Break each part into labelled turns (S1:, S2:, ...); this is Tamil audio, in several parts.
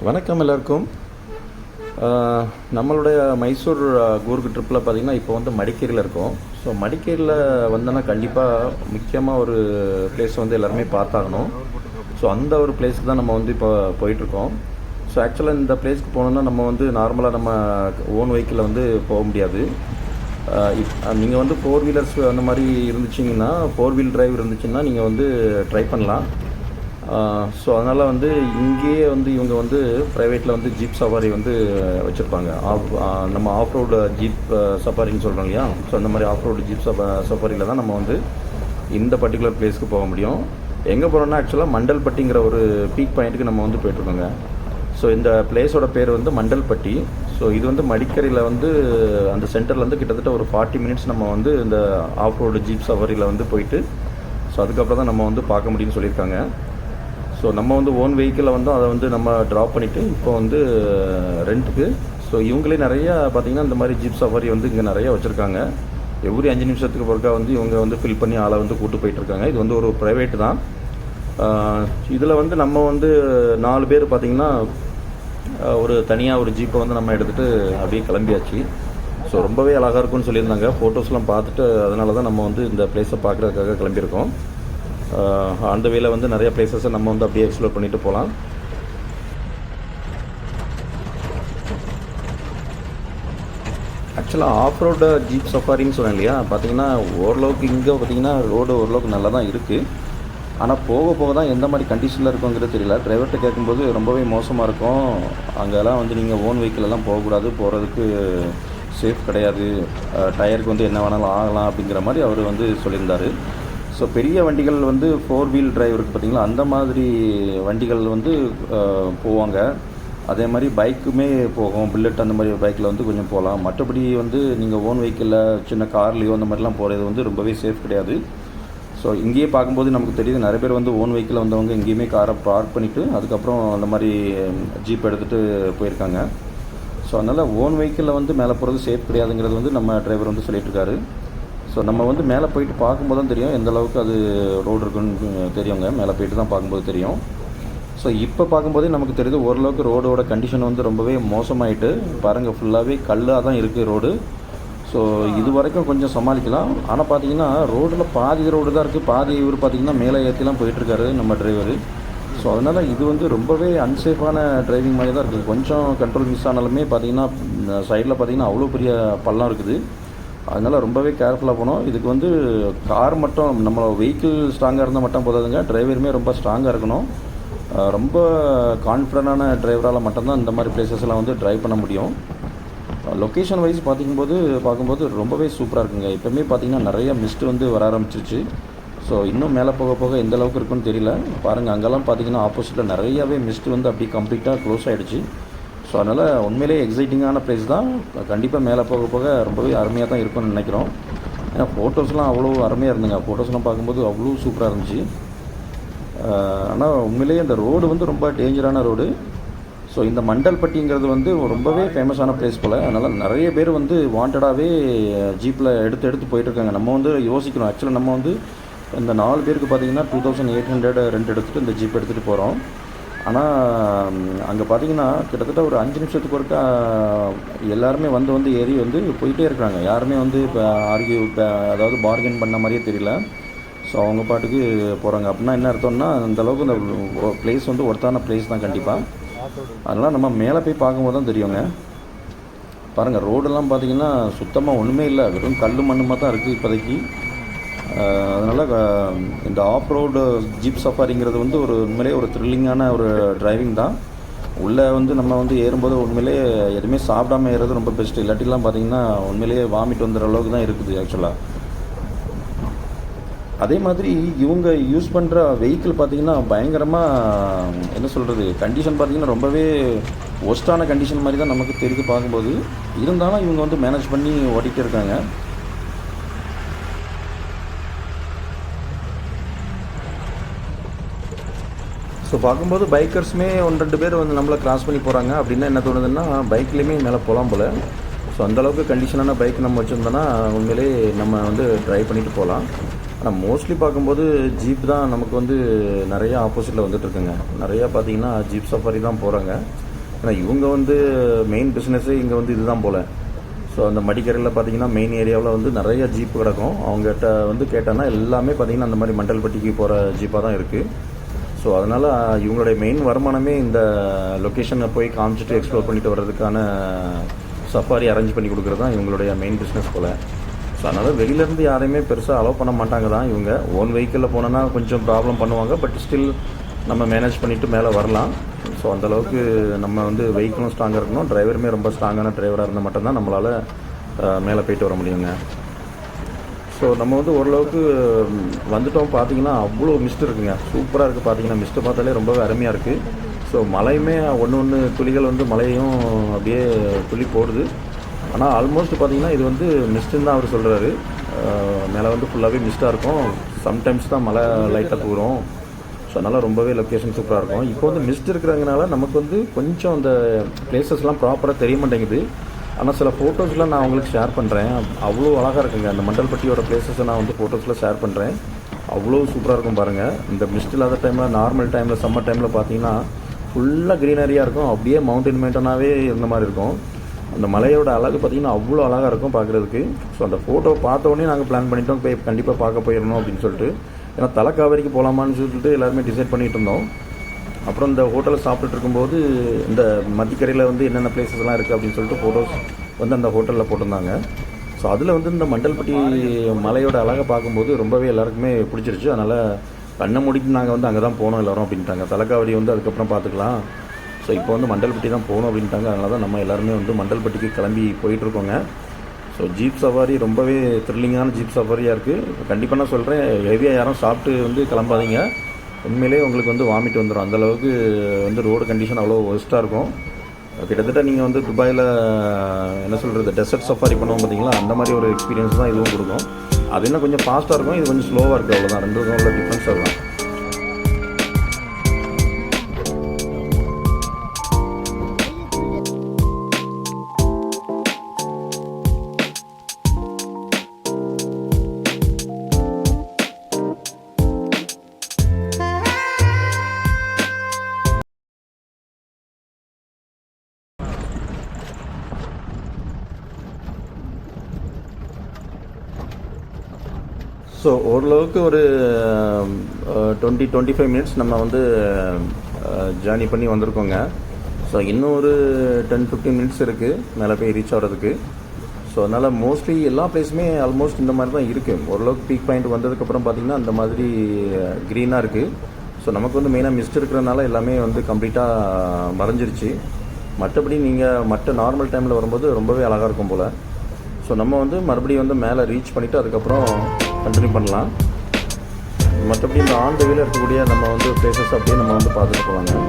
S1: வணக்கம் எல்லாருக்கும். நம்மளுடைய மைசூர் கூர்க் ட்ரிப்பில் பார்த்திங்கன்னா இப்போ வந்து மடிக்கேரியில் இருக்கோம். ஸோ மடிக்கேரியில் வந்தோன்னா கண்டிப்பாக முக்கியமாக ஒரு பிளேஸ் வந்து எல்லாருமே பார்த்தாகணும். ஸோ அந்த ஒரு பிளேஸ்க்கு தான் நம்ம வந்து இப்போ போயிட்டுருக்கோம். ஸோ ஆக்சுவலாக இந்த பிளேஸ்க்கு போனோன்னா நம்ம வந்து நார்மலாக நம்ம ஓன் வெஹிக்கிளில் வந்து போக முடியாது. நீங்கள் வந்து 4 வீலர்ஸ் அந்த மாதிரி இருந்துச்சிங்கன்னா, 4 வீல் டிரைவ் இருந்துச்சுன்னா நீங்கள் வந்து ட்ரை பண்ணலாம். ஸோ அதனால் வந்து இங்கேயே வந்து இவங்க வந்து ப்ரைவேட்டில் வந்து ஜீப் சஃபாரி வந்து வச்சுருப்பாங்க. நம்ம ஆஃப் ரோடு ஜீப் சஃபாரின்னு சொல்கிறோம் இல்லையா. ஸோ அந்த மாதிரி ஆஃப் ரோடு ஜீப் சஃபாரியில் தான் நம்ம வந்து இந்த பர்டிகுலர் பிளேஸ்க்கு போக முடியும். எங்கே போகிறோன்னா ஆக்சுவலாக மண்டல்பட்டிங்கிற ஒரு பீக் பாயிண்ட்டுக்கு நம்ம வந்து போய்ட்டுருக்கோங்க. ஸோ இந்த பிளேஸோட பேர் வந்து மண்டல்பட்டி. ஸோ இது வந்து மடிக்கரையில் வந்து அந்த சென்டர்லேருந்து கிட்டத்தட்ட ஒரு 40 மினிட்ஸ் நம்ம வந்து இந்த ஆஃப் ரோடு ஜீப் சஃபாரியில் வந்து போயிட்டு ஸோ அதுக்கப்புறம் தான் நம்ம வந்து பார்க்க முடியும்னு சொல்லியிருக்காங்க. ஸோ நம்ம வந்து ஓன் வெஹிக்கிளில் வந்து அதை வந்து நம்ம ட்ராப் பண்ணிவிட்டு இப்போ வந்து ரெண்ட்டுக்கு. ஸோ இவங்களே நிறையா பார்த்திங்கன்னா இந்த மாதிரி ஜீப் சஃபாரி வந்து இங்கே நிறையா வச்சுருக்காங்க. எவ்ரி 5 நிமிஷத்துக்கு பிறக்கா வந்து இவங்க வந்து ஃபில் பண்ணி ஆளை வந்து கூப்பிட்டு போயிட்டுருக்காங்க. இது வந்து ஒரு ப்ரைவேட்டு தான். இதில் வந்து நம்ம வந்து 4 பேர் பார்த்திங்கன்னா ஒரு தனியாக ஒரு ஜீப்பை வந்து நம்ம எடுத்துகிட்டு அப்படியே கிளம்பியாச்சு. ஸோ ரொம்பவே அழகாக இருக்கும்னு சொல்லியிருந்தாங்க. ஃபோட்டோஸ்லாம் பார்த்துட்டு அதனால தான் நம்ம வந்து இந்த பிளேஸை பார்க்குறதுக்காக கிளம்பியிருக்கோம். அந்த வேல வந்து நிறைய பிளேசஸை நம்ம வந்து அப்படியே எக்ஸ்ப்ளோர் பண்ணிட்டு போகலாம். ஆக்சுவலாக ஆஃப் ரோடு ஜீப் சஃபாரின்னு சொன்னேன் இல்லையா. பார்த்தீங்கன்னா ஓரளவுக்கு இங்கே பார்த்தீங்கன்னா ரோடு ஓரளவுக்கு நல்லா தான் இருக்குது. ஆனால் போக போக தான் எந்த மாதிரி கண்டிஷனில் இருக்குங்கிறது தெரியல. டிரைவர்கிட்ட கேட்கும்போது ரொம்பவே மோசமாக இருக்கும், அங்கெல்லாம் வந்து நீங்கள் ஓன் வெஹிக்கிளெல்லாம் போகக்கூடாது, போகிறதுக்கு சேஃப் கிடையாது, டயருக்கு வந்து என்ன வேணாலும் ஆகலாம் அப்படிங்கிற மாதிரி அவர் வந்து சொல்லியிருந்தார். ஸோ பெரிய வண்டிகள் வந்து 4 வீல் டிரைவ் இருக்குது பார்த்திங்களா, அந்த மாதிரி வண்டிகள் வந்து போவாங்க. அதே மாதிரி பைக்குமே போகும், புல்லட் அந்த மாதிரி பைக்கில் வந்து கொஞ்சம் போகலாம். மற்றபடி வந்து நீங்கள் ஓன் வெஹிக்கிளில் சின்ன கார்லேயோ அந்த மாதிரிலாம் போகிறது வந்து ரொம்பவே சேஃப் கிடையாது. ஸோ இங்கேயே பார்க்கும்போது நமக்கு தெரியுது, நிறைய பேர் வந்து ஓன் வெஹிக்கிளில் வந்தவங்க இங்கேயுமே காரை பார்க் பண்ணிவிட்டு அதுக்கப்புறம் அந்த மாதிரி ஜீப் எடுத்துகிட்டு போயிருக்காங்க. ஸோ அதனால் ஓன் வெஹிக்கிளில் வந்து மேலே போகிறது சேஃப் கிடையாதுங்கிறது வந்து நம்ம டிரைவர் வந்து சொல்லிகிட்ருக்காரு. ஸோ நம்ம வந்து மேலே போயிட்டு பார்க்கும்போது தான் தெரியும் எந்த அளவுக்கு அது ரோடு இருக்குன்னு தெரியுங்க. மேலே போயிட்டு தான் பார்க்கும்போது தெரியும். ஸோ இப்போ பார்க்கும்போதே நமக்கு தெரியுது ஓரளவுக்கு ரோடோட கண்டிஷன் வந்து ரொம்பவே மோசமாயிட்டு பாருங்கள். ஃபுல்லாகவே கல்லாக தான் இருக்குது ரோடு. ஸோ இது வரைக்கும் கொஞ்சம் சமாளிக்கலாம். ஆனால் பார்த்தீங்கன்னா ரோடில் பாதி ரோடு தான் இருக்குது, பாதி இவர் பார்த்திங்கன்னா மேலே ஏற்றிலாம் போயிட்டுருக்காரு நம்ம டிரைவர். ஸோ அதனால் இது வந்து ரொம்பவே அன்சேஃபான டிரைவிங் மாதிரி தான் இருக்குது. கொஞ்சம் கண்ட்ரோல் மிஸ் ஆனாலுமே பார்த்திங்கன்னா சைடில் பார்த்திங்கன்னா அவ்வளோ பெரிய பள்ளம் இருக்குது. அதனால் ரொம்பவே கேர்ஃபுல்லாக போகணும். இதுக்கு வந்து கார் மட்டும் நம்ம வெஹிக்கிள் ஸ்ட்ராங்காக இருந்தால் மட்டும் போதாதுங்க, டிரைவருமே ரொம்ப ஸ்ட்ராங்காக இருக்கணும். ரொம்ப கான்ஃபிடண்டான டிரைவரால் மட்டும்தான் இந்த மாதிரி பிளேசஸ்லாம் வந்து ட்ரைவ் பண்ண முடியும். லொக்கேஷன் வைஸ் பார்க்கும்போது ரொம்பவே சூப்பராக இருக்குங்க. இப்போவுமே பார்த்திங்கன்னா நிறைய மிஸ்ட் வந்து வர ஆரம்பிச்சிருச்சு. ஸோ இன்னும் மேலே போக போக எந்த அளவுக்கு இருக்குன்னு தெரியல. பாருங்கள், அங்கெல்லாம் பார்த்திங்கன்னா ஆப்போசிட்டில் நிறையாவே மிஸ்ட் வந்து அப்படியே கம்ப்ளீட்டாக க்ளோஸ் ஆகிடுச்சு. ஸோ அதனால் உண்மையிலேயே எக்ஸைட்டிங்கான ப்ளேஸ் தான். கண்டிப்பாக மேலே போக போக ரொம்பவே அருமையாக தான் இருக்கும்னு நினைக்கிறோம். ஏன்னா ஃபோட்டோஸ்லாம் அவ்வளோ அருமையாக இருந்துங்க. ஃபோட்டோஸ்லாம் பார்க்கும்போது அவ்வளோ சூப்பராக இருந்துச்சு. ஆனால் உண்மையிலேயே இந்த ரோடு வந்து ரொம்ப டேஞ்சரான ரோடு. ஸோ இந்த மண்டல்பட்டிங்கிறது வந்து ரொம்பவே ஃபேமஸான பிளேஸ் போல். அதனால் நிறைய பேர் வந்து வாண்டடாகவே ஜீப்பில் எடுத்து போயிட்டுருக்காங்க. நம்ம வந்து யோசிக்கணும். ஆக்சுவலாக நம்ம வந்து இந்த 4 பேருக்கு பார்த்திங்கன்னா 2800 ரெண்ட் எடுத்துகிட்டு இந்த ஜீப் எடுத்துகிட்டு போகிறோம். ஆனால் அங்கே பார்த்திங்கன்னா கிட்டத்தட்ட ஒரு 5 நிமிஷத்துக்கு ஒருக்கா எல்லாருமே வந்து ஏறி வந்து போயிட்டே இருக்கிறாங்க. யாருமே வந்து இப்போ அதாவது பார்கென் பண்ண மாதிரியே தெரியல. ஸோ அவங்க பாட்டுக்கு போகிறாங்க. அப்படின்னா என்ன அர்த்தம்னா அந்தளவுக்கு இந்த பிளேஸ் வந்து ஒர்த்தான பிளேஸ் தான் கண்டிப்பாக. அதனால் நம்ம மேலே போய் பார்க்கும்போது தான் தெரியுங்க. பாருங்கள், ரோடெல்லாம் பார்த்திங்கன்னா சுத்தமாக ஒன்றுமே இல்லை, வெறும் கல் மண்ணுமாக தான் இருக்குது இப்போதைக்கு. அதனால் இந்த ஆஃப் ரோடு ஜீப் சஃபாரிங்கிறது வந்து ஒரு உண்மையிலே ஒரு த்ரில்லிங்கான ஒரு டிரைவிங் தான். உள்ளே வந்து நம்ம வந்து ஏறும்போது உண்மையிலே எதுவுமே சாப்பிடாமல் ஏறுறது ரொம்ப பெஸ்ட்டு. இல்லாட்டிலாம் பார்த்திங்கன்னா உண்மையிலேயே வாமிட் வந்துடுற அளவுக்கு தான் இருக்குது ஆக்சுவலாக. அதே மாதிரி இவங்க யூஸ் பண்ணுற வெஹிக்கிள் பார்த்திங்கன்னா பயங்கரமாக என்ன சொல்கிறது, கண்டிஷன் பார்த்திங்கன்னா ரொம்பவே ஒஸ்ட்டான கண்டிஷன் மாதிரி தான் நமக்கு தெரிஞ்சு பார்க்கும்போது. இருந்தாலும் இவங்க வந்து மேனேஜ் பண்ணி ஓட்டிகிட்டு இருக்காங்க. ஸோ பார்க்கும்போது பைக்கர்ஸுமே 1-2 பேர் வந்து நம்மளை கிராஸ் பண்ணி போகிறாங்க. அப்படின்னா என்ன தோணுதுன்னா பைக்லேயுமே மேலே போகலாம் போல். ஸோ அந்தளவுக்கு கண்டிஷனான பைக் நம்ம வச்சுருந்தோன்னா உண்மையிலே நம்ம வந்து ட்ரைவ் பண்ணிவிட்டு போகலாம். ஆனால் மோஸ்ட்லி பார்க்கும்போது ஜீப் தான் நமக்கு வந்து நிறையா ஆப்போசிட்டில் வந்துட்டுருக்குங்க. நிறையா பார்த்திங்கன்னா ஜீப் சஃபாரி தான் போகிறாங்க. ஏன்னா இவங்க வந்து மெயின் பிஸ்னஸ்ஸே இங்கே வந்து இதுதான் போல். ஸோ அந்த மடிக்கரையில் பார்த்தீங்கன்னா மெயின் ஏரியாவில் வந்து நிறைய ஜீப்பு கிடக்கும். அவங்ககிட்ட வந்து கேட்டோன்னா எல்லாமே பார்த்தீங்கன்னா அந்த மாதிரி மண்டல்பட்டிக்கு போகிற ஜீப்பாக தான் இருக்குது. ஸோ அதனால் இவங்களுடைய மெயின் வருமானமே இந்த லொக்கேஷனை போய் காமிச்சிட்டு எக்ஸ்ப்ளோர் பண்ணிட்டு வர்றதுக்கான சஃபாரி அரேஞ்ச் பண்ணி கொடுக்குறது தான் இவங்களுடைய மெயின் பிஸ்னஸ் போல். ஸோ அதனால் வெளியிலேருந்து யாரையுமே பெருசாக அலோவ் பண்ண மாட்டாங்க தான். இவங்க ஓன் வெஹிக்கிளில் போனோன்னா கொஞ்சம் ப்ராப்ளம் பண்ணுவாங்க. பட் ஸ்டில் நம்ம மேனேஜ் பண்ணிவிட்டு மேலே வரலாம். ஸோ அந்தளவுக்கு நம்ம வந்து வெஹிக்கிளும் ஸ்ட்ராங்காக இருக்கணும், டிரைவருமே ரொம்ப ஸ்ட்ராங்கான டிரைவராக இருந்தால் மட்டும்தான் நம்மளால் மேலே போயிட்டு வர முடியுங்க. ஸோ நம்ம வந்து ஓரளவுக்கு வந்துட்டோம். பார்த்தீங்கன்னா அவ்வளோ மிஸ்ட் இருக்குங்க, சூப்பராக இருக்குது. பார்த்தீங்கன்னா மிஸ்ட்டை பார்த்தாலே ரொம்பவே அருமையாக இருக்குது. ஸோ மழையுமே ஒன்று துளிகள் வந்து மழையும் அப்படியே துளி போடுது. ஆனால் ஆல்மோஸ்ட் பார்த்தீங்கன்னா இது வந்து மிஸ்ட்டுன்னு தான் அவர் சொல்கிறாரு. மேலே வந்து ஃபுல்லாகவே மிஸ்ட்டாக இருக்கும், சம்டைம்ஸ் தான் மழை லைட்டாக தூரும். ஸோ அதனால் ரொம்பவே லொக்கேஷன் சூப்பராக இருக்கும். இப்போ வந்து மிஸ்ட் இருக்கிறதுனால நமக்கு வந்து கொஞ்சம் அந்த பிளேசஸ்லாம் ப்ராப்பராக தெரிய மாட்டேங்குது. ஆனால் சில ஃபோட்டோஸ்லாம் நான் உங்களுக்கு ஷேர் பண்ணுறேன். அவ்வளோ அழகாக இருக்குங்க. அந்த மண்டல்பட்டியோட பிளேசஸை நான் வந்து ஃபோட்டோஸில் ஷேர் பண்ணுறேன். அவ்வளோ சூப்பராக இருக்கும் பாருங்கள். இந்த மிஸ்ட் இல்லாத டைமில், நார்மல் டைமில், சம்மர் டைமில் பார்த்தீங்கன்னா ஃபுல்லாக க்ரீனரியாக இருக்கும். அப்படியே மவுண்டனாகவே இருந்த மாதிரி இருக்கும். அந்த மலையோட அழகு பார்த்திங்கன்னா அவ்வளோ அழகாக இருக்கும் பார்க்குறதுக்கு. ஸோ அந்த ஃபோட்டோ பார்த்தோன்னே நாங்கள் பிளான் பண்ணிட்டோம், போய் கண்டிப்பாக பார்க்க போயிடணும் அப்படின்னு சொல்லிட்டு. ஏன்னா தலைக்காவேரிக்கு போகலாமான்னு சொல்லிட்டு எல்லாருமே டிசைட் பண்ணிகிட்டு இருந்தோம். அப்புறம் இந்த ஹோட்டலில் சாப்பிட்டுட்டு இருக்கும்போது இந்த மத்திக்கரையில் வந்து என்னென்ன பிளேசஸ்லாம் இருக்குது அப்படின்னு சொல்லிட்டு ஃபோட்டோஸ் வந்து அந்த ஹோட்டலில் போட்டிருந்தாங்க. ஸோ அதில் வந்து இந்த மண்டல்பட்டி மலையோட அழகை பார்க்கும்போது ரொம்பவே எல்லாருக்குமே பிடிச்சிருச்சு. அதனால் கண்ணை மூடிட்டு நாங்கள் வந்து அங்கே தான் போனோம் எல்லோரும் அப்படின்ட்டாங்க. தலைக்காவேரி வந்து அதுக்கப்புறம் பார்த்துக்கலாம், ஸோ இப்போ வந்து மண்டல்பட்டி தான் போகணும் அப்படின்ட்டாங்க. அதனால தான் நம்ம எல்லாருமே வந்து மண்டல்பட்டிக்கு கிளம்பி போயிட்டுருக்கோங்க. ஸோ ஜீப் சவாரி ரொம்பவே த்ரில்லிங்கான ஜீப் சவாரியாக இருக்குது. கண்டிப்பாக நான் சொல்கிறேன், ஹெவியாக யாரும் சாப்பிட்டு வந்து கிளம்பாதீங்க. உண்மையிலே உங்களுக்கு வந்து வாமிட் வந்துடும். அந்தளவுக்கு வந்து ரோடு கண்டிஷன் அவ்வளோ ஒஸ்ட்டாக இருக்கும். கிட்டத்தட்ட நீங்கள் வந்து துபாயில் என்ன சொல்கிறது, டெசர்ட் சஃபாரி பண்ணுவோம் பார்த்தீங்களா, அந்த மாதிரி ஒரு எக்ஸ்பீரியன்ஸ் தான் இதுவும் கொடுக்கும். அது இன்னும் கொஞ்சம் ஃபாஸ்ட்டாக இருக்கும், இது கொஞ்சம் ஸ்லோவாக இருக்குது, அவ்வளோதான். ரெண்டுக்கும் உள்ள டிஃப்ரென்ஸ் அதுதான். ஸோ ஓரளவுக்கு ஒரு 20-25 மினிட்ஸ் நம்ம வந்து ஜேர்னி பண்ணி வந்திருக்கோங்க. ஸோ இன்னும் ஒரு 10-15 மினிட்ஸ் இருக்குது மேலே போய் ரீச் ஆகிறதுக்கு. ஸோ அதனால் மோஸ்ட்லி எல்லா பிளேஸுமே ஆல்மோஸ்ட் இந்த மாதிரி தான் இருக்குது. ஓரளவுக்கு பீக் பாயிண்ட் வந்ததுக்கப்புறம் பார்த்திங்கன்னா அந்த மாதிரி க்ரீனாக இருக்குது. ஸோ நமக்கு வந்து மெயினாக மிஸ்ட் இருக்கிறதுனால எல்லாமே வந்து கம்ப்ளீட்டாக மறைஞ்சிருச்சு. மற்றபடி நீங்கள் மற்ற நார்மல் டைமில் வரும்போது ரொம்பவே அழகாக இருக்கும் போல். ஸோ நம்ம வந்து மறுபடியும் வந்து மேலே ரீச் பண்ணிவிட்டு அதுக்கப்புறம் கண்டினியூ பண்ணலாம். மற்றபடி இந்த ஆன் த வேல இருக்கக்கூடிய நம்ம வந்து பிளேசஸ் அப்படியே நம்ம வந்து பார்த்துட்டு போகலாங்க.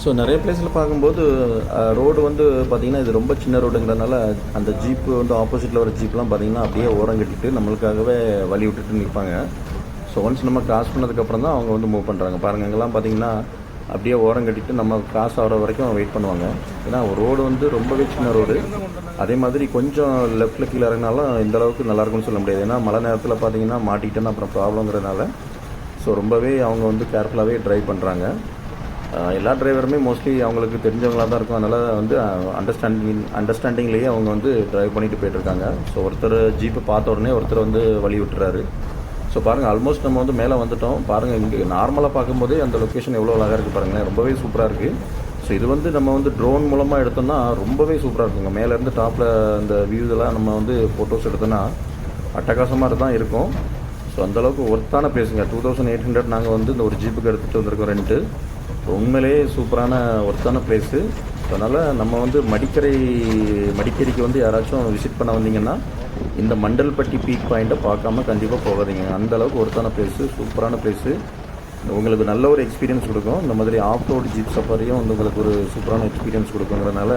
S1: ஸோ நிறைய பிளேஸில் பார்க்கும்போது ரோடு வந்து பார்த்திங்கன்னா இது ரொம்ப சின்ன ரோடுங்கிறதுனால அந்த ஜீப்பு வந்து ஆப்போசிட்டில் வர ஜீப்லாம் பார்த்திங்கன்னா அப்படியே ஓரம் கட்டிட்டு நம்மளுக்காகவே வழி விட்டுட்டு நிற்பாங்க. ஸோ ஒன்ஸ் நம்ம கிராஸ் பண்ணதுக்கப்புறம் தான் அவங்க வந்து மூவ் பண்ணுறாங்க. பாருங்கள், இங்கெல்லாம் பார்த்திங்கன்னா அப்படியே ஓரம் கட்டிட்டு நம்ம கிராஸ் ஆகிற வரைக்கும் வெயிட் பண்ணுவாங்க. ஏன்னா ரோடு வந்து ரொம்பவே சின்ன ரோடு. அதே மாதிரி கொஞ்சம் லெஃப்ட்டில் கீழே இறங்கினாலும் இந்த அளவுக்கு நல்லாயிருக்கும்னு சொல்ல முடியாது. ஏன்னா மழை நேரத்தில் பார்த்தீங்கன்னா மாட்டிக்கிட்டேன்னா அப்புறம் ப்ராப்ளங்கிறதுனால ஸோ ரொம்பவே அவங்க வந்து கேர்ஃபுல்லாகவே ட்ரைவ் பண்ணுறாங்க. எல்லா டிரைவருமே மோஸ்ட்லி அவங்களுக்கு தெரிஞ்சவங்களாக தான் இருக்கும். அதனால் வந்து அண்டர்ஸ்டாண்டிங்லேயே அவங்க வந்து ட்ரைவ் பண்ணிட்டு போயிட்டுருக்காங்க. ஸோ ஒருத்தர் ஜீப்பை பார்த்த உடனே ஒருத்தர் வந்து வழி விட்டுறாரு. ஸோ பாருங்கள், ஆல்மோஸ்ட் நம்ம வந்து மேலே வந்துட்டோம். பாருங்கள், இங்கே நார்மலாக பார்க்கும்போதே அந்த லொக்கேஷன் எவ்வளோ அழகாக இருக்குது பாருங்களேன். ரொம்பவே சூப்பராக இருக்குது. ஸோ இது வந்து நம்ம வந்து ட்ரோன் மூலமாக எடுத்தோம்னா ரொம்பவே சூப்பராக இருக்குங்க. மேலேருந்து டாப்பில் இந்த வியூஸெல்லாம் நம்ம வந்து ஃபோட்டோஸ் எடுத்தோன்னா அட்டகாசமாக தான் இருக்கும். ஸோ அந்தளவுக்கு ஒர்த்தான பிளேஸுங்க. 2800 நாங்கள் வந்து இந்த ஒரு ஜீப்புக்கு எடுத்துகிட்டு வந்திருக்கோம் ரெண்ட்டு. உண்மையிலேயே சூப்பரான ஒர்த்தான பிளேஸு. அதனால் நம்ம வந்து மடிக்கேரிக்கு வந்து யாராச்சும் விசிட் பண்ண வந்தீங்கன்னா இந்த மண்டல்பட்டி பீக் பாயிண்ட்டை பார்க்காம கண்டிப்பாக போகாதீங்க. அந்தளவுக்கு ஒர்த்தான பிளேஸு, சூப்பரான பிளேஸு. உங்களுக்கு நல்ல ஒரு எக்ஸ்பீரியன்ஸ் கொடுக்கும். இந்த மாதிரி ஆஃப் ரோடு ஜீப் சஃபாரியும் வந்து உங்களுக்கு ஒரு சூப்பரான எக்ஸ்பீரியன்ஸ் கொடுக்குங்கிறதுனால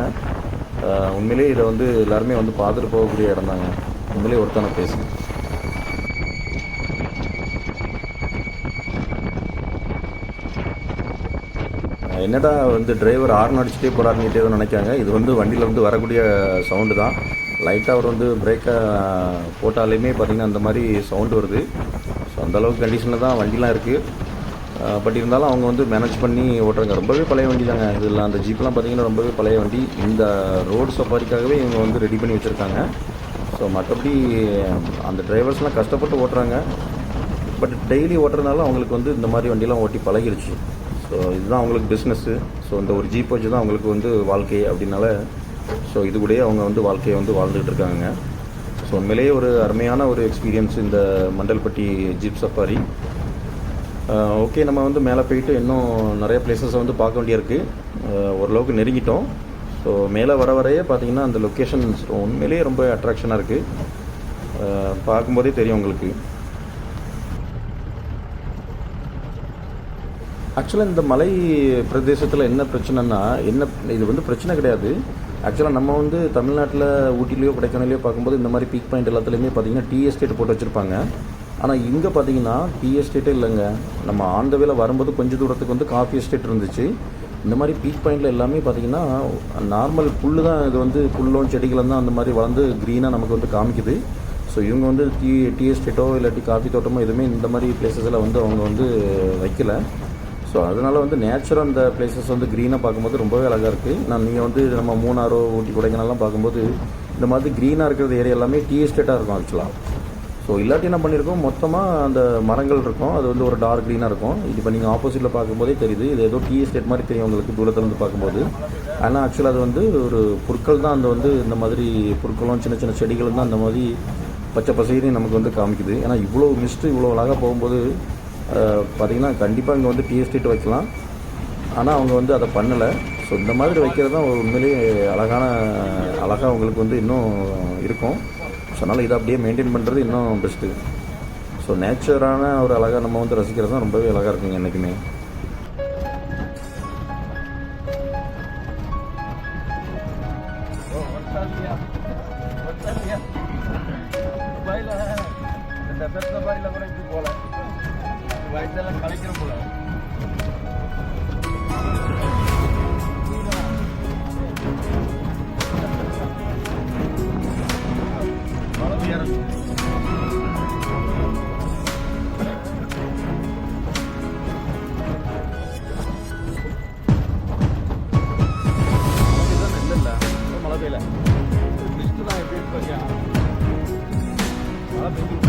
S1: உண்மையிலேயே இதை வந்து எல்லாருமே வந்து பார்த்துட்டு போகக்கூடிய இடம் தாங்க. உண்மையிலேயே ஒர்த்தான பிளேஸு. என்னடா வந்து டிரைவர் ஹார்ன் அடிச்சுட்டே போகிறாருன்னுட்டே தான் நினைக்காங்க. இது வந்து வண்டியிலேருந்து வரக்கூடிய சவுண்டு தான். லைட்டாக அவர் வந்து பிரேக்கை போட்டாலுமே பார்த்திங்கன்னா அந்த மாதிரி சவுண்டு வருது. ஸோ அந்தளவுக்கு கண்டிஷனில் தான் வண்டிலாம் இருக்குது. பட் இருந்தாலும் அவங்க வந்து மேனேஜ் பண்ணி ஓட்டுறாங்க. ரொம்பவே பழைய வண்டி தாங்க இதெல்லாம். அந்த ஜீப்லாம் பார்த்திங்கன்னா ரொம்பவே பழைய வண்டி. இந்த ரோடு சஃபாரிக்காகவே இவங்க வந்து ரெடி பண்ணி வச்சுருக்காங்க. ஸோ மற்றபடி அந்த டிரைவர்ஸ்லாம் கஷ்டப்பட்டு ஓட்டுறாங்க. பட் டெய்லி ஓட்டுறதுனால அவங்களுக்கு வந்து இந்த மாதிரி வண்டிலாம் ஓட்டி பழகிடுச்சு. ஸோ இதுதான் அவங்களுக்கு பிஸ்னஸ்ஸு. ஸோ இந்த ஒரு ஜீப் வச்சு தான் அவங்களுக்கு வந்து வாழ்க்கை அப்படின்னால ஸோ இது கூடயே அவங்க வந்து வாழ்க்கையை வந்து வாழ்ந்துகிட்டு இருக்காங்க. ஸோ உண்மையிலேயே ஒரு அருமையான ஒரு எக்ஸ்பீரியன்ஸ் இந்த மண்டல்பட்டி ஜீப் சஃபாரி. ஓகே, நம்ம வந்து மேலே போயிட்டு இன்னும் நிறைய பிளேசஸை வந்து பார்க்க வேண்டியிருக்கு. ஓரளவுக்கு நெருங்கிட்டோம். ஸோ மேலே வரையே பார்த்திங்கன்னா அந்த லொக்கேஷன்ஸ் உண்மையிலேயே ரொம்ப அட்ராக்ஷனாக இருக்குது. பார்க்கும்போதே தெரியும் உங்களுக்கு. ஆக்சுவலாக இந்த மலை பிரதேசத்தில் என்ன பிரச்சனைனா இது வந்து பிரச்சனை கிடையாது. ஆக்சுவலாக நம்ம வந்து தமிழ்நாட்டில் ஊட்டிலையோ கொடைக்கானலையோ பார்க்கும்போது இந்த மாதிரி பீக் பாயிண்ட் எல்லாத்துலேயுமே பார்த்திங்கன்னா டீ எஸ்டேட் போட்டு வச்சுருப்பாங்க. ஆனால் இங்கே பார்த்திங்கன்னா டீ எஸ்டேட்டே இல்லைங்க. நம்ம ஆன் த வேல வரும்போது கொஞ்சம் தூரத்துக்கு வந்து காஃபி எஸ்டேட் இருந்துச்சு. இந்த மாதிரி பீக் பாயிண்டில் எல்லாமே பார்த்திங்கன்னா நார்மல் புல் தான். இது வந்து புல்லும் செடிகளும் தான் அந்த மாதிரி வளர்ந்து க்ரீனாக நமக்கு வந்து காமிக்குது. ஸோ இவங்க வந்து டீ எஸ்டேட்டோ இல்லாட்டி காஃபி தோட்டமோ எதுவுமே இந்த மாதிரி பிளேசஸில் வந்து அவங்க வந்து வைக்கல. ஸோ அதனால் வந்து நேச்சுரல் அந்த பிளேசஸ் வந்து க்ரீனாக பார்க்கும்போது ரொம்பவே அழகாக இருக்குது. நீங்கள் வந்து நம்ம மூணாரோ ஊட்டி கொடைக்கானல்லாம் பார்க்கும்போது இந்த மாதிரி க்ரீனாக இருக்கிற ஏரியா எல்லாமே டீ எஸ்டேட்டாக இருக்கும் ஆக்சுவலாக. ஸோ இல்லாட்டி என்ன பண்ணியிருக்கோம், மொத்தமாக அந்த மரங்கள் இருக்கும். அது வந்து ஒரு டார்க் க்ரீனாக இருக்கும். இது இப்போ நீங்கள் ஆப்போசிட்டில் பார்க்கும்போதே தெரியுது. இது ஏதோ டீ எஸ்டேட் மாதிரி தெரியும் உங்களுக்கு தூரத்துலேருந்து பார்க்கும்போது. ஆனால் ஆக்சுவலாக அது வந்து ஒரு புற்கள் தான். அந்த வந்து இந்த மாதிரி புற்களும் சின்ன சின்ன செடிகளும் தான் அந்த மாதிரி பச்சை பசையிலையும் நமக்கு வந்து காமிக்குது. ஏன்னா இவ்வளோ மிஸ்ட்டு இவ்வளோ அழகாக போகும்போது பார்த்திங்கன்னா கண்டிப்பாக இங்கே வந்து டீ எஸ்டேட் வைக்கலாம். ஆனால் அவங்க வந்து அதை பண்ணலை. ஸோ இந்த மாதிரி வைக்கிறது தான் ஒரு உண்மையிலேயே அழகாக உங்களுக்கு வந்து இன்னும் இருக்கும். ஸோ அதனால் இதை அப்படியே மெயின்டைன் பண்ணுறது இன்னும் பெஸ்ட்டு. ஸோ நேச்சரான ஒரு அழகாக நம்ம வந்து ரசிக்கிறது தான் ரொம்பவே அழகாக இருக்குங்க என்றைக்குமே.
S2: வயசெல்லாம் கலைக்கிற போல மழை பெய்யல லிஸ்ட் தான் எப்படி இருப்பாங்க. மழை பெய்யும்.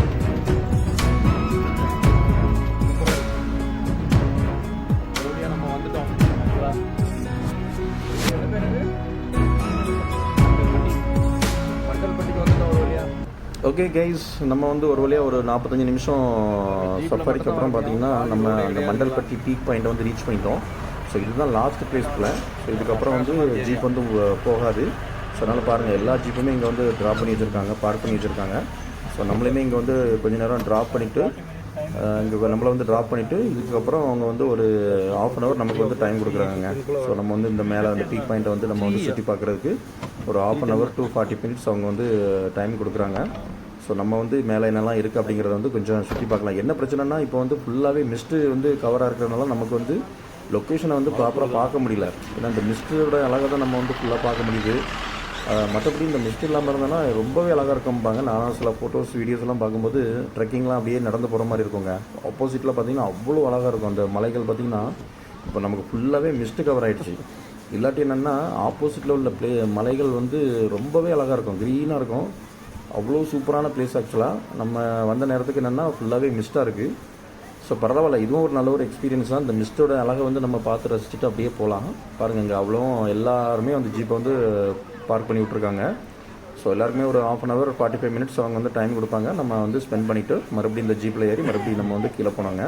S1: ஓகே கைஸ், நம்ம வந்து ஒரு வழியாக ஒரு 45 நிமிஷம் சஃபாரிக்கு அப்புறம் பார்த்திங்கன்னா நம்ம அந்த மண்டல்பட்டி பீக் பாயிண்ட்டை வந்து ரீச் பண்ணிட்டோம். ஸோ இதுதான் லாஸ்ட் பிளேஸ்க்குள்ள. ஸோ இதுக்கப்புறம் வந்து ஜீப் வந்து போகாது. ஸோ அதனால் பாருங்கள், எல்லா ஜீப்புமே இங்கே வந்து ட்ராப் பண்ணி வச்சுருக்காங்க, பார்க் பண்ணி வச்சுருக்காங்க. ஸோ நம்மளையுமே இங்கே வந்து கொஞ்சம் நேரம் ட்ராப் பண்ணிவிட்டு இங்கே நம்மளை வந்து ட்ராப் பண்ணிவிட்டு இதுக்கப்புறம் அவங்க வந்து ஒரு ½ அன் ஹவர் நமக்கு வந்து டைம் கொடுக்குறாங்க. ஸோ நம்ம வந்து இந்த மேலே அந்த பீக் பாயிண்ட்டை வந்து நம்ம வந்து சுற்றி பார்க்குறதுக்கு ஒரு ½ அன் ஹவர் to 40 minutes அவங்க வந்து டைம் கொடுக்குறாங்க. ஸோ நம்ம வந்து மேலே என்னெல்லாம் இருக்குது அப்படிங்கிறத வந்து கொஞ்சம் சுற்றி பார்க்கலாம். என்ன பிரச்சனைனா இப்போ வந்து ஃபுல்லாகவே மிஸ்ட்டு வந்து கவராக இருக்கிறதுனால நமக்கு வந்து லொக்கேஷனை வந்து ப்ராப்பராக பார்க்க முடியல. ஏன்னா இந்த மிஸ்டோட அழகை தான் நம்ம வந்து ஃபுல்லாக பார்க்க முடியுது. மற்றபடி இந்த மிஸ்ட் இல்லாமல் இருந்தோன்னா ரொம்பவே அழகாக இருக்கும்பாங்க. நான் சில ஃபோட்டோஸ் வீடியோஸ்லாம் பார்க்கும்போது ட்ரெக்கிங்லாம் அப்படியே நடந்து போகிற மாதிரி இருக்குங்க. ஆப்போசிட்டில் பார்த்திங்கன்னா அவ்வளோ அழகாக இருக்கும். அந்த மலைகள் பார்த்திங்கன்னா இப்போ நமக்கு ஃபுல்லாகவே மிஸ்ட்டு கவர் ஆகிடுச்சு. இல்லாட்டி என்னென்னா ஆப்போசிட்டில் உள்ள மலைகள் வந்து ரொம்பவே அழகாக இருக்கும், க்ரீனாக இருக்கும். அவ்வளோ சூப்பரான பிளேஸ். ஆக்சுவலாக நம்ம வந்த நேரத்துக்கு என்னென்னா ஃபுல்லாகவே மிஸ்ட்டாக இருக்குது. ஸோ பரவாயில்ல, இதுவும் ஒரு நல்ல ஒரு எக்ஸ்பீரியன்ஸ் தான். இந்த மிஸ்ட்டோட அழகை வந்து நம்ம பார்த்து ரசிச்சுட்டு அப்படியே போகலாம். பாருங்கள், இங்கே அவ்வளோ எல்லாருமே வந்து ஜீப்பை வந்து பார்க் பண்ணி விட்ருக்காங்க. ஸோ எல்லாருக்குமே ஒரு 1/2 hour 45 minutes அவங்க வந்து டைம் கொடுப்பாங்க. நம்ம வந்து ஸ்பெண்ட் பண்ணிவிட்டு மறுபடியும் இந்த ஜீப்பில் ஏறி மறுபடியும் நம்ம வந்து கீழே போனாங்க.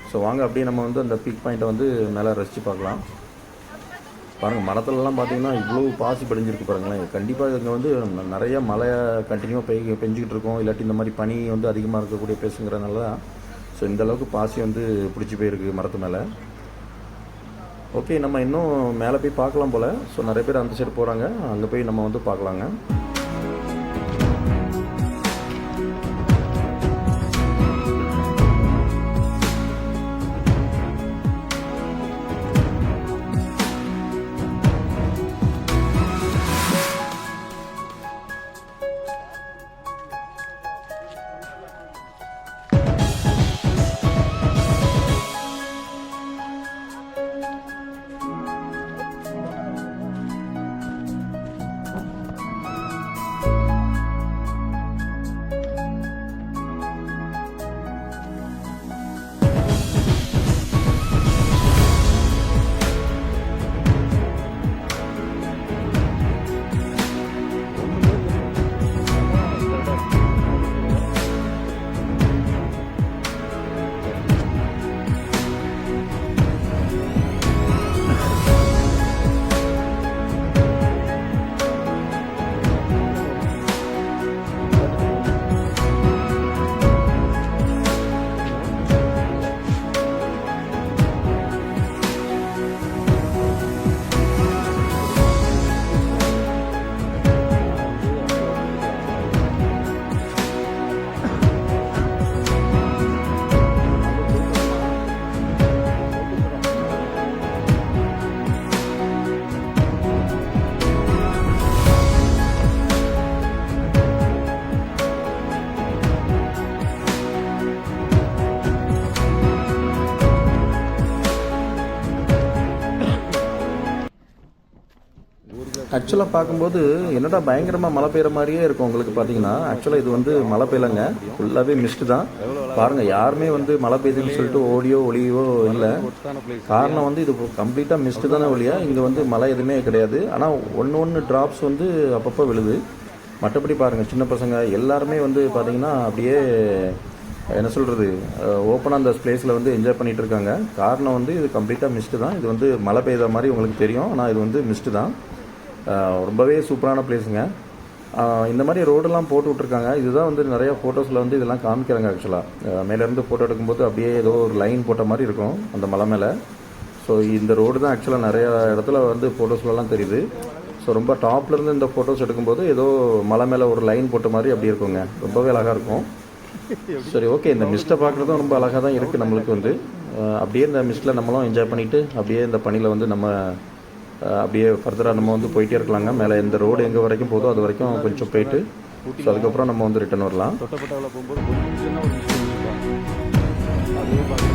S1: ஸோ வாங்க அப்படியே நம்ம வந்து அந்த பீக் பாயிண்ட்டை வந்து மேலே ரசித்து பார்க்கலாம். பாருங்கள், மரத்துலலாம் பார்த்தீங்கன்னா இவ்வளோ பாசி படிஞ்சிருக்கு பாருங்களேன். கண்டிப்பாக இங்கே வந்து நிறைய மழை கண்டினியூவாக பெஞ்சிக்கிட்டு இருக்கும். இல்லாட்டி இந்த மாதிரி பனி வந்து அதிகமாக இருக்கக்கூடிய பிளேஸுங்கிறதுனால தான் ஸோ இந்தளவுக்கு பாசி வந்து பிடிச்சி போயிருக்கு மரத்து மேலே. ஓகே, நம்ம இன்னும் மேலே போய் பார்க்கலாம் போல். ஸோ நிறைய பேர் அந்த சைடு போகிறாங்க, அங்கே போய் நம்ம வந்து பார்க்கலாங்க. ஆக்சுவலாக பார்க்கும்போது என்னடா பயங்கரமாக மழை பெய்கிற மாதிரியே இருக்கும் உங்களுக்கு. பார்த்தீங்கன்னா ஆக்சுவலாக இது வந்து மழை பெய்யலைங்க, ஃபுல்லாகவே மிஸ்ட்டு தான். பாருங்கள், யாருமே வந்து மழை பெய்யுதுன்னு சொல்லிட்டு ஓடியோ ஒளியோ இல்லை. காரணம் வந்து இது கம்ப்ளீட்டாக மிஸ்ட்டு தானே ஒழியா, இங்கே வந்து மழை எதுவுமே கிடையாது. ஆனால் ஒன்று ட்ராப்ஸ் வந்து அப்பப்போ விழுது. மற்றபடி பாருங்கள், சின்ன பசங்க எல்லாருமே வந்து பார்த்திங்கன்னா அப்படியே என்ன சொல்கிறது, ஓப்பனாக அந்த பிளேஸில் வந்து என்ஜாய் பண்ணிகிட்டு இருக்காங்க. காரணம் வந்து இது கம்ப்ளீட்டாக மிஸ்ட்டு தான். இது வந்து மழை பெய்த மாதிரி உங்களுக்கு தெரியும், ஆனால் இது வந்து மிஸ்ட்டு தான். ரொம்பவே சூப்பரான பிளேஸுங்க. இந்த மாதிரி ரோடெல்லாம் போட்டு விட்ருக்காங்க. இதுதான் வந்து நிறையா ஃபோட்டோஸில் வந்து இதெல்லாம் காமிக்கிறாங்க. ஆக்சுவலாக மேலேருந்து ஃபோட்டோ எடுக்கும்போது அப்படியே ஏதோ ஒரு லைன் போட்ட மாதிரி இருக்கும் அந்த மலை மேலே. ஸோ இந்த ரோடு தான் ஆக்சுவலாக நிறையா இடத்துல வந்து ஃபோட்டோஸ்லாம் தெரியுது. ஸோ ரொம்ப டாப்லேருந்து இந்த ஃபோட்டோஸ் எடுக்கும்போது ஏதோ மலை மேலே ஒரு லைன் போட்ட மாதிரி அப்படி இருக்குங்க. ரொம்பவே அழகாக இருக்கும். சரி, ஓகே, இந்த மிஸ்ட்டை பார்க்குறதும் ரொம்ப அழகாக தான் இருக்குது நம்மளுக்கு வந்து. அப்படியே இந்த மிஸ்ட்டில் நம்மளும் என்ஜாய் பண்ணிவிட்டு அப்படியே இந்த பனியில் வந்து நம்ம அப்படியே ஃபர்தராக நம்ம வந்து போயிட்டே இருக்கலாங்க. மேலே இந்த ரோடு எங்கே வரைக்கும் போதோ அது வரைக்கும் கொஞ்சம் போயிட்டு ஸோ அதுக்கப்புறம் நம்ம வந்து ரிட்டர்ன் வரலாம்.
S2: தொட்டப்பட்டாவில் போகும்போது கொஞ்சம் ஒரு விஷயம் அதுவே பார்த்து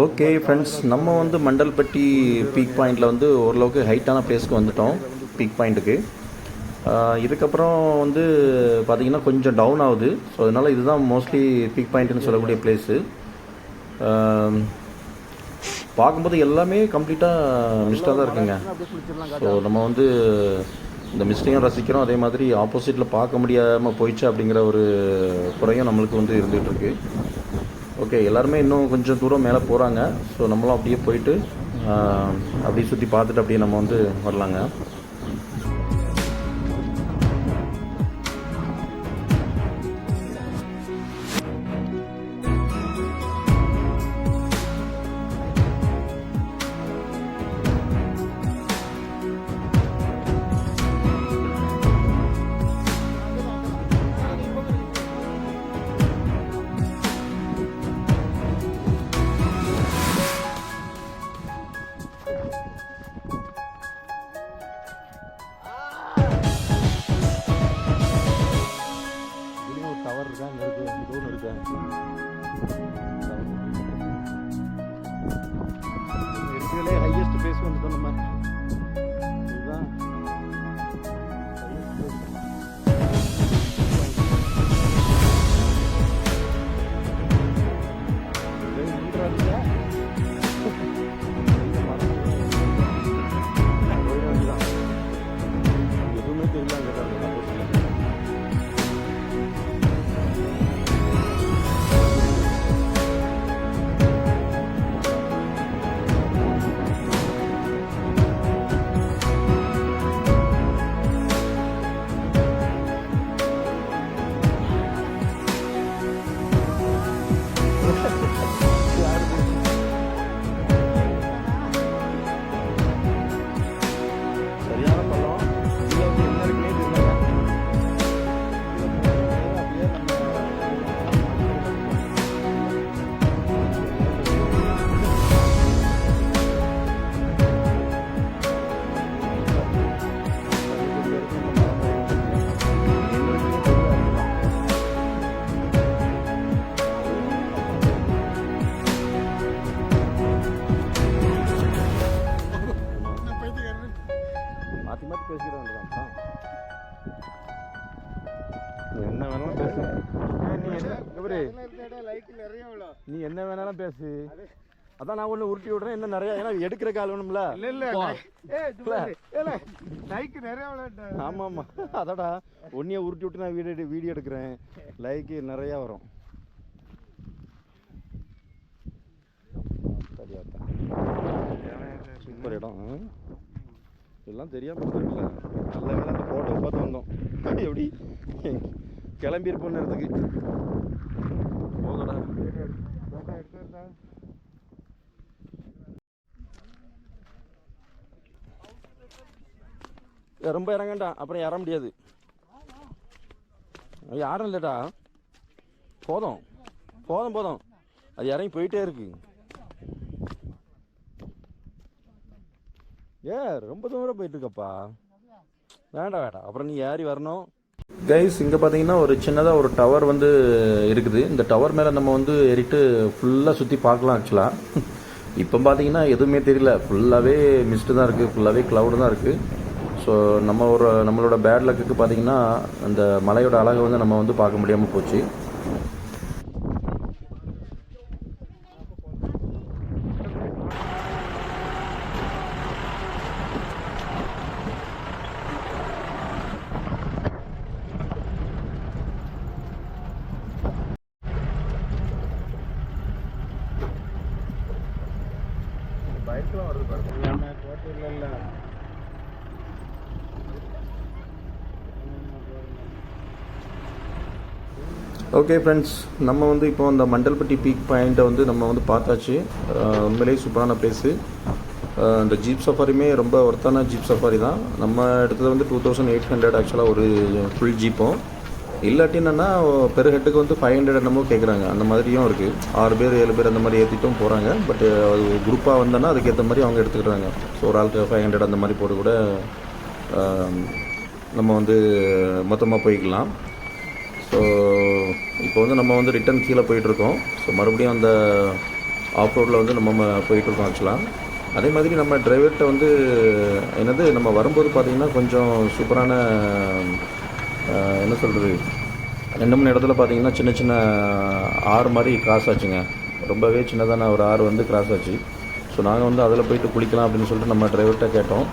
S1: ஓகே ஃப்ரெண்ட்ஸ், நம்ம வந்து மண்டல்பட்டி பீக் பாயிண்டில் வந்து ஓரளவுக்கு ஹைட்டான பிளேஸ்க்கு வந்துட்டோம். பீக் பாயிண்ட்டுக்கு இதுக்கப்புறம் வந்து பார்த்திங்கன்னா கொஞ்சம் டவுன் ஆகுது. ஸோ அதனால் இதுதான் மோஸ்ட்லி பீக் பாயிண்ட்டுன்னு சொல்லக்கூடிய பிளேஸு. பார்க்கும்போது எல்லாமே கம்ப்ளீட்டாக மிஸ்டாக தான் இருக்குங்க. ஸோ நம்ம வந்து இந்த மிஸ்டையும் ரசிக்கிறோம், அதே மாதிரி ஆப்போசிட்டில் பார்க்க முடியாமல் போயிடுச்சு அப்படிங்கிற ஒரு குறையும் நம்மளுக்கு வந்து இருந்துகிட்ருக்கு. ஓகே, எல்லாருமே இன்னும் கொஞ்சம் தூரம் மேலே போகிறாங்க. ஸோ நம்மளும் அப்படியே போயிட்டு அப்படியே சுற்றி பார்த்துட்டு அப்படியே நம்ம வந்து வரலாங்க.
S2: டவர் இருக்கா, அங்கே இருக்குது, அங்கே தூரம் இருக்கா. இருக்கிறதுலே ஹையஸ்ட் பிளேஸ் வந்துட்டோம் நம்ம. இதுதான் எதுவுமே தெரியல அங்கே மாற்றி மாற்றி பேசிக்கிட வேண்டியதான். என்ன வேணாலும் பேசு. நீ என்ன வேணாலும் பேசு. அதான் நான் ஒன்று உருட்டி விடுறேன். என்ன நிறைய, ஏன்னா எடுக்கிற கால் வேணும்ல. ஆமாம் ஆமாம், அதாடா ஒன்றைய உருட்டி விட்டு நான் வீடியோ எடுக்கிறேன். லைக்கு நிறையா வரும். சூப்பர் இடம். இதெல்லாம் தெரியாமல் இருக்குல்ல. நல்ல வேலை அந்த ஃபோட்டோ பார்த்து வந்தோம். எப்படி கிளம்பியிருப்போம் நேரத்துக்கு. போகடா. ரொம்ப இறங்கண்டாம், அப்புறம் ஏற முடியாது. யாரும் இல்லைடா. போதும் போதும் போதும், அது இறங்கி போயிட்டே இருக்கு. ரொம்ப தூரம் போயிட்டு இருக்கப்பா. வேண்டாம் வேண்டாம், அப்புறம் நீ ஏறி வரணும்.
S1: கைஸ், இங்கே பார்த்தீங்கன்னா ஒரு சின்னதாக ஒரு டவர் வந்து இருக்குது. இந்த டவர் மேலே நம்ம வந்து ஏறிட்டு ஃபுல்லாக சுற்றி பார்க்கலாம். ஆக்சுவலாக இப்போ பார்த்தீங்கன்னா எதுவுமே தெரியல, ஃபுல்லாகவே மிஸ்ட்டு தான் இருக்குது, ஃபுல்லாகவே க்ளவுடு தான் இருக்குது. ஸோ நம்மளோட பேட் லக்குக்கு பார்த்தீங்கன்னா அந்த மலையோட அழகை வந்து நம்ம வந்து பார்க்க முடியாமல் போச்சு. பைக்லாம் வருது பாருங்க. இல்லை ஓகே ஃப்ரெண்ட்ஸ், நம்ம வந்து இப்போ அந்த மண்டல்பட்டி பீக் பாயிண்ட்டை வந்து நம்ம வந்து பார்த்தாச்சு. உண்மையிலேயே சூப்பரான பிளேஸு. இந்த ஜீப் சஃபாரியுமே ரொம்ப ஒர்த்தான ஜீப் சஃபாரி தான். நம்ம எடுத்தது வந்து 2800 ஆக்சுவலாக ஒரு ஃபுல் ஜீப்பும். இல்லாட்டி என்னென்னா பெரு ஹெட்டுக்கு வந்து 500 என்னமோ கேட்குறாங்க. அந்த மாதிரியும் இருக்குது. 6 பேர் 7 பேர் அந்த மாதிரி ஏற்றிட்டும் போகிறாங்க. பட் அது குரூப்பாக வந்தோன்னா அதுக்கேற்ற மாதிரி அவங்க எடுத்துக்கிறாங்க. ஸோ ஒரு ஆளுக்கு 500 அந்த மாதிரி போட்டு கூட நம்ம வந்து மொத்தமாக போய்க்கலாம். ஸோ இப்போ வந்து நம்ம வந்து ரிட்டன் கீழே போயிட்டுருக்கோம். ஸோ மறுபடியும் அந்த ஆஃப் ரோடில் வந்து நம்ம போயிட்டுருக்கோம் ஆக்சுவலாக. அதே மாதிரி நம்ம டிரைவர்கிட்ட வந்து என்னது நம்ம வரும்போது பார்த்திங்கன்னா கொஞ்சம் சூப்பரான என்ன சொல்கிறது, 2-3 இடத்துல பார்த்திங்கன்னா சின்ன சின்ன ஆறு மாதிரி கிராஸ் ஆச்சுங்க. ரொம்பவே சின்னதான ஒரு ஆறு வந்து கிராஸ் ஆச்சு. ஸோ நாங்கள் வந்து அதில் போயிட்டு குளிக்கலாம் அப்படின்னு சொல்லிட்டு நம்ம டிரைவர்கிட்ட கேட்டோம்.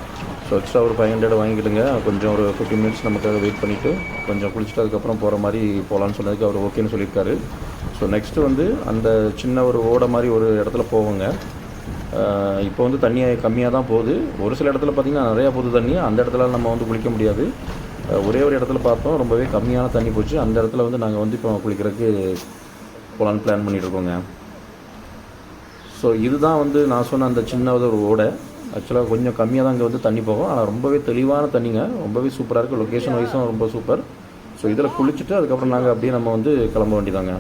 S1: ஸோ எக்ஸ்ட்ரா ஒரு 500 வாங்கிக்கிடுங்க, கொஞ்சம் ஒரு 15 மினிட்ஸ் நமக்காக வெயிட் பண்ணிவிட்டு கொஞ்சம் குளிச்சுட்டு அதுக்கப்புறம் போகிற மாதிரி போகலான்னு சொன்னதுக்கு அவர் ஓகேன்னு சொல்லியிருக்காரு. ஸோ நெக்ஸ்ட்டு வந்து அந்த சின்ன ஒரு ஓடை மாதிரி ஒரு இடத்துல போவோங்க. இப்போ வந்து தண்ணி கம்மியாக தான் போகுது. ஒரு சில இடத்துல பார்த்திங்கன்னா நிறையா போகுது தண்ணி. அந்த இடத்துல நம்ம வந்து குளிக்க முடியாது. ஒரே ஒரு இடத்துல பார்த்தோம், ரொம்பவே கம்மியான தண்ணி போச்சு. அந்த இடத்துல வந்து நாங்கள் வந்து இப்போ குளிக்கிறதுக்கு போகலான்னு பிளான் பண்ணிகிட்ருக்கோங்க. ஸோ இதுதான் வந்து நான் சொன்ன அந்த சின்ன ஒரு ஓடை. ஆக்சுவலாக கொஞ்சம் கம்மியாக தான் இங்கே வந்து தண்ணி போகும், ஆனால் ரொம்பவே தெளிவான தண்ணிங்க, ரொம்பவே சூப்பராக இருக்குது. லொக்கேஷன் வைஸும் ரொம்ப சூப்பர். ஸோ இதில் குளிச்சுட்டு அதுக்கப்புறம் நாங்கள் அப்படியே நம்ம வந்து கிளம்ப வேண்டியதாங்க.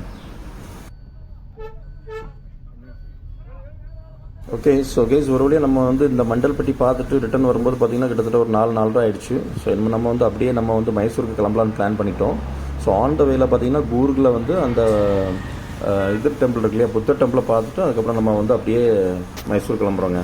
S1: ஓகே, ஸோ கேஸ் ஒரு வழியாக நம்ம வந்து இந்த மண்டல்பட்டி பார்த்துட்டு ரிட்டர்ன் வரும்போது பார்த்திங்கன்னா கிட்டத்தட்ட ஒரு 4-4:30 ஆகிடுச்சு. ஸோ நம்ம வந்து அப்படியே நம்ம வந்து மைசூருக்கு கிளம்பலான்னு பிளான் பண்ணிட்டோம். ஸோ ஆன் த வேல பார்த்திங்கன்னா கூர்கில் வந்து அந்த இது டெம்பிள் இருக்கு இல்லையா, புத்தர் டெம்பிளை பார்த்துட்டு அதுக்கப்புறம் நம்ம வந்து அப்படியே மைசூர் கிளம்புறோங்க.